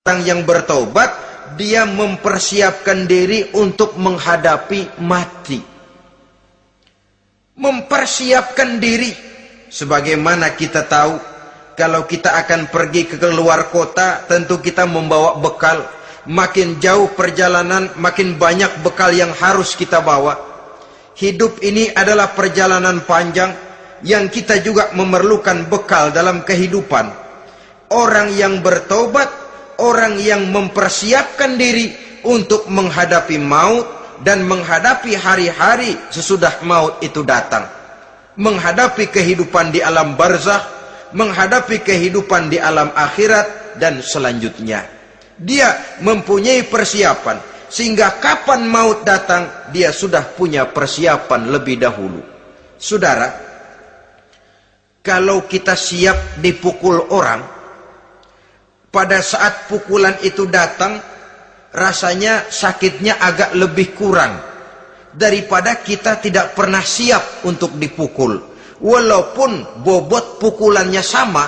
orang yang bertaubat, dia mempersiapkan diri untuk menghadapi mati. Mempersiapkan diri. Sebagaimana kita tahu, kalau kita akan pergi ke luar kota, tentu kita membawa bekal. Makin jauh perjalanan, makin banyak bekal yang harus kita bawa. Hidup ini adalah perjalanan panjang yang kita juga memerlukan bekal dalam kehidupan. Orang yang bertobat, orang yang mempersiapkan diri untuk menghadapi maut dan menghadapi hari-hari sesudah maut itu datang. Menghadapi kehidupan di alam barzakh, menghadapi kehidupan di alam akhirat dan selanjutnya. Dia mempunyai persiapan sehingga kapan maut datang dia sudah punya persiapan lebih dahulu. Saudara, kalau kita siap dipukul orang, pada saat pukulan itu datang, rasanya sakitnya agak lebih kurang daripada kita tidak pernah siap untuk dipukul. Walaupun bobot pukulannya sama,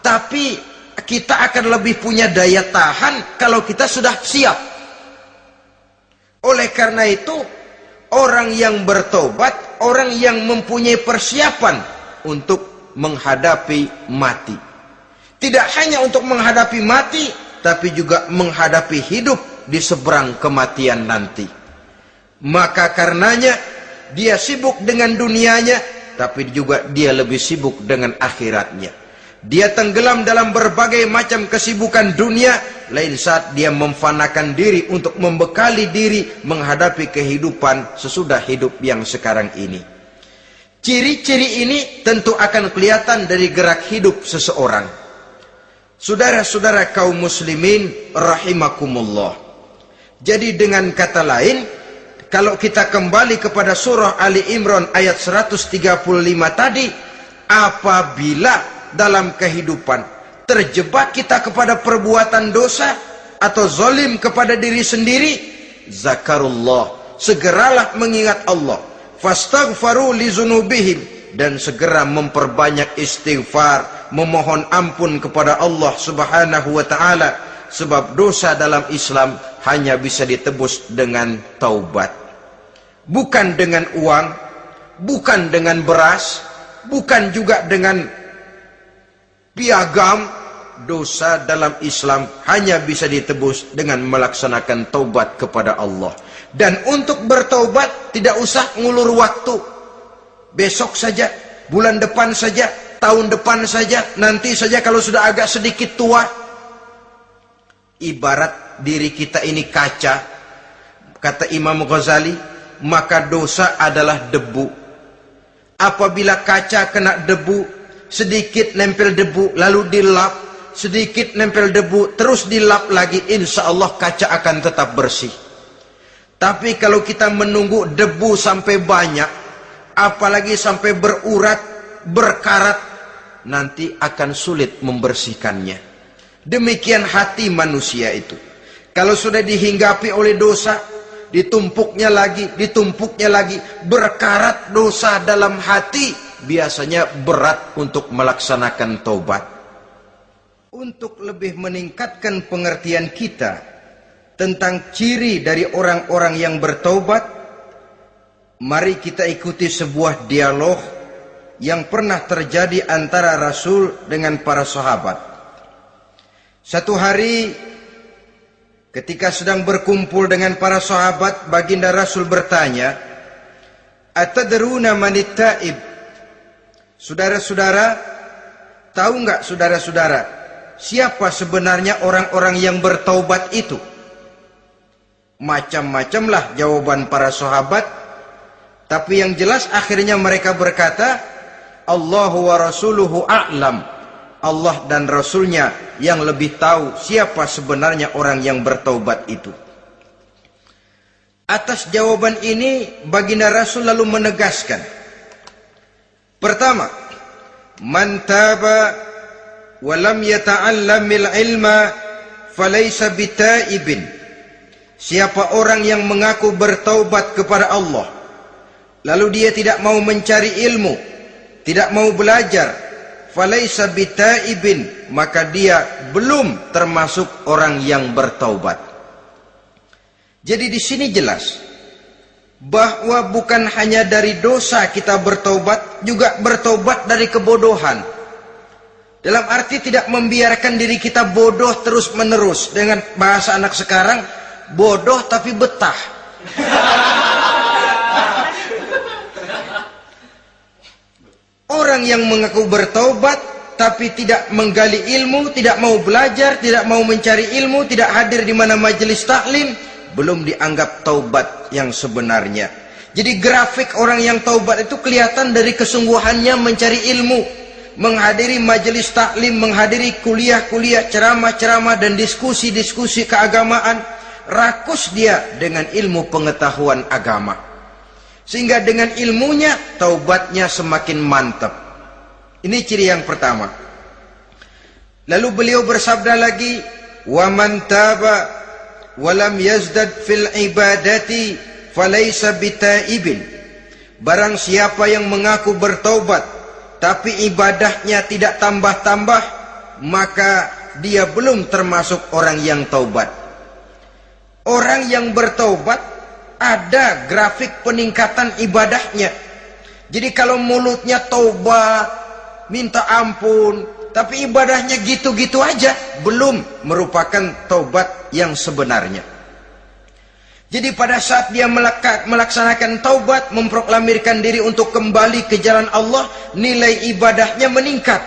tapi kita akan lebih punya daya tahan kalau kita sudah siap. Oleh karena itu, orang yang bertobat, orang yang mempunyai persiapan untuk menghadapi mati. Tidak hanya untuk menghadapi mati, tapi juga menghadapi hidup di seberang kematian nanti. Maka karenanya, dia sibuk dengan dunianya, tapi juga dia lebih sibuk dengan akhiratnya. Dia tenggelam dalam berbagai macam kesibukan dunia, lain saat dia memfanakan diri untuk membekali diri menghadapi kehidupan sesudah hidup yang sekarang ini. Ciri-ciri ini tentu akan kelihatan dari gerak hidup seseorang. Saudara-saudara kaum muslimin rahimakumullah. Jadi dengan kata lain, kalau kita kembali kepada surah Ali Imran ayat 135 tadi, apabila dalam kehidupan terjebak kita kepada perbuatan dosa atau zalim kepada diri sendiri, zakarullah, segeralah mengingat Allah, fastaghfaru li dzunubihim, dan segera memperbanyak istighfar, memohon ampun kepada Allah Subhanahu wa taala, sebab dosa dalam Islam hanya bisa ditebus dengan taubat. Bukan dengan uang, bukan dengan beras, bukan juga dengan piagam. Dosa dalam Islam hanya bisa ditebus dengan melaksanakan taubat kepada Allah. Dan untuk bertaubat tidak usah ngulur waktu. Besok saja, bulan depan saja, tahun depan saja, nanti saja kalau sudah agak sedikit tua. Ibarat diri kita ini kaca, kata Imam Ghazali, maka dosa adalah debu. Apabila kaca kena debu, sedikit nempel debu, lalu dilap, sedikit nempel debu, terus dilap lagi, insya Allah kaca akan tetap bersih. Tapi kalau kita menunggu debu sampai banyak, apalagi sampai berurat, berkarat, nanti akan sulit membersihkannya. Demikian hati manusia itu. Kalau sudah dihinggapi oleh dosa, ditumpuknya lagi, berkarat dosa dalam hati, biasanya berat untuk melaksanakan taubat. Untuk lebih meningkatkan pengertian kita tentang ciri dari orang-orang yang bertaubat, mari kita ikuti sebuah dialog yang pernah terjadi antara Rasul dengan para sahabat. Satu hari ketika sedang berkumpul dengan para sahabat, baginda Rasul bertanya, "Atadruna manit taib?" Saudara-saudara, tahu enggak saudara-saudara, siapa sebenarnya orang-orang yang bertaubat itu? Macam-macamlah jawaban para sahabat, tapi yang jelas akhirnya mereka berkata, Allahu wa rasuluhu a'lam. Allah dan Rasulnya yang lebih tahu siapa sebenarnya orang yang bertaubat itu. Atas jawaban ini, baginda Rasul lalu menegaskan. Pertama, man taba wa lam yata'allamil ilma falaysa bitaibin. Siapa orang yang mengaku bertaubat kepada Allah, lalu dia tidak mau mencari ilmu, tidak mau belajar, falaisa bitaibin, maka dia belum termasuk orang yang bertaubat. Jadi di sini jelas bahwa bukan hanya dari dosa kita bertaubat, juga bertaubat dari kebodohan. Dalam arti tidak membiarkan diri kita bodoh terus menerus. Dengan bahasa anak sekarang, bodoh tapi betah. Orang yang mengaku bertaubat tapi tidak menggali ilmu, tidak mau belajar, tidak mau mencari ilmu, tidak hadir di mana majelis taklim, belum dianggap taubat yang sebenarnya. Jadi grafik orang yang taubat itu kelihatan dari kesungguhannya mencari ilmu, menghadiri majelis taklim, menghadiri kuliah-kuliah, ceramah-ceramah dan diskusi-diskusi keagamaan. Rakus dia dengan ilmu pengetahuan agama. Sehingga dengan ilmunya taubatnya semakin mantap. Ini ciri yang pertama. Lalu beliau bersabda lagi, "Wa man taba wa lam yazdad fil ibadati falaysa bitaibin." Barang siapa yang mengaku bertaubat tapi ibadahnya tidak tambah-tambah, maka dia belum termasuk orang yang taubat. Orang yang bertaubat ada grafik peningkatan ibadahnya. Jadi kalau mulutnya taubat, minta ampun, tapi ibadahnya gitu-gitu aja, belum merupakan taubat yang sebenarnya. Jadi pada saat dia melaksanakan taubat, memproklamirkan diri untuk kembali ke jalan Allah, nilai ibadahnya meningkat.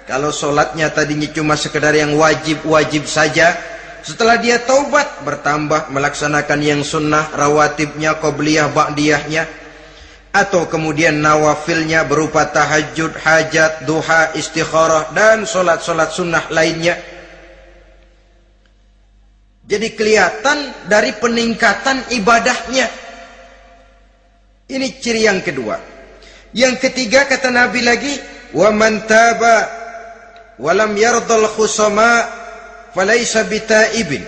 Kalau sholatnya tadinya cuma sekedar yang wajib-wajib saja, setelah dia taubat bertambah melaksanakan yang sunnah, rawatibnya, qobliyah, ba'diyahnya, atau kemudian nawafilnya berupa tahajud, hajat, duha, istikharah, dan solat-solat sunnah lainnya. Jadi kelihatan dari peningkatan ibadahnya. Ini ciri yang kedua. Yang ketiga kata Nabi lagi, wa man taba wa lam yardal khusama falaisa bitaibin.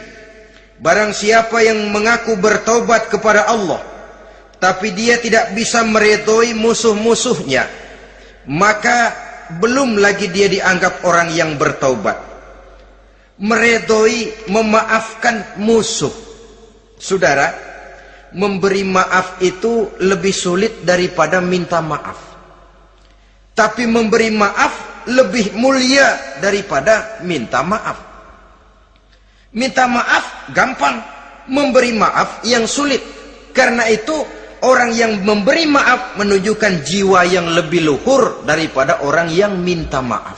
Barang siapa yang mengaku bertaubat kepada Allah tapi dia tidak bisa meredoi musuh-musuhnya, maka belum lagi dia dianggap orang yang bertaubat. Meredoi, memaafkan musuh. Saudara, memberi maaf itu lebih sulit daripada minta maaf. Tapi memberi maaf lebih mulia daripada minta maaf. Minta maaf gampang, memberi maaf yang sulit. Karena itu orang yang memberi maaf menunjukkan jiwa yang lebih luhur daripada orang yang minta maaf.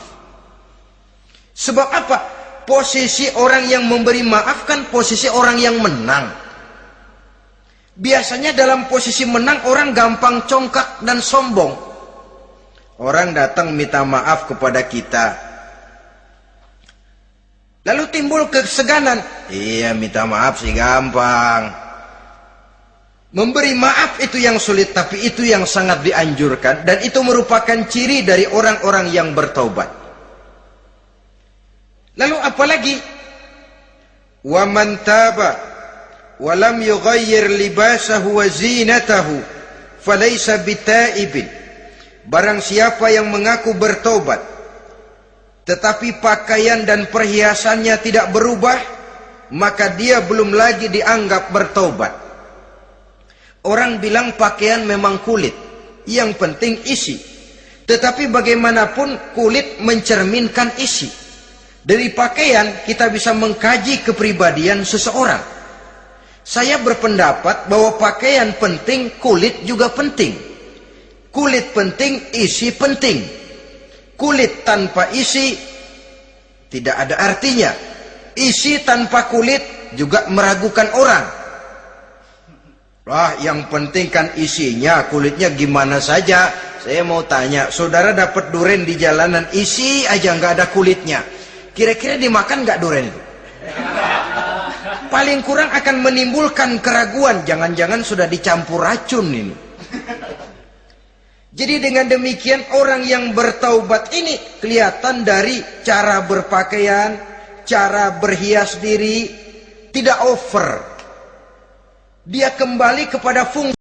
Sebab apa? Posisi orang yang memberi maaf kan posisi orang yang menang. Biasanya dalam posisi menang orang gampang congkak dan sombong. Orang datang minta maaf kepada kita, lalu timbul keseganan. Iya, minta maaf sih gampang. Memberi maaf itu yang sulit, tapi itu yang sangat dianjurkan. Dan itu merupakan ciri dari orang-orang yang bertaubat. Lalu apalagi? Wa man taba wa lam yughayyir libasahu wa zinatahu falaysa bitaibin. Barang siapa yang mengaku bertaubat tetapi pakaian dan perhiasannya tidak berubah, maka dia belum lagi dianggap bertaubat. Orang bilang pakaian memang kulit, yang penting isi. Tetapi bagaimanapun kulit mencerminkan isi. Dari pakaian kita bisa mengkaji kepribadian seseorang. Saya berpendapat bahwa pakaian penting, kulit juga penting. Kulit penting, isi penting. Kulit tanpa isi tidak ada artinya. Isi tanpa kulit juga meragukan orang. Wah, yang penting kan isinya, kulitnya gimana saja. Saya mau tanya, saudara dapat duren di jalanan, isi aja nggak ada kulitnya. Kira-kira dimakan nggak duren itu? Paling kurang akan menimbulkan keraguan. Jangan-jangan sudah dicampur racun ini. Jadi dengan demikian orang yang bertaubat ini kelihatan dari cara berpakaian, cara berhias diri, tidak over. Dia kembali kepada fungsi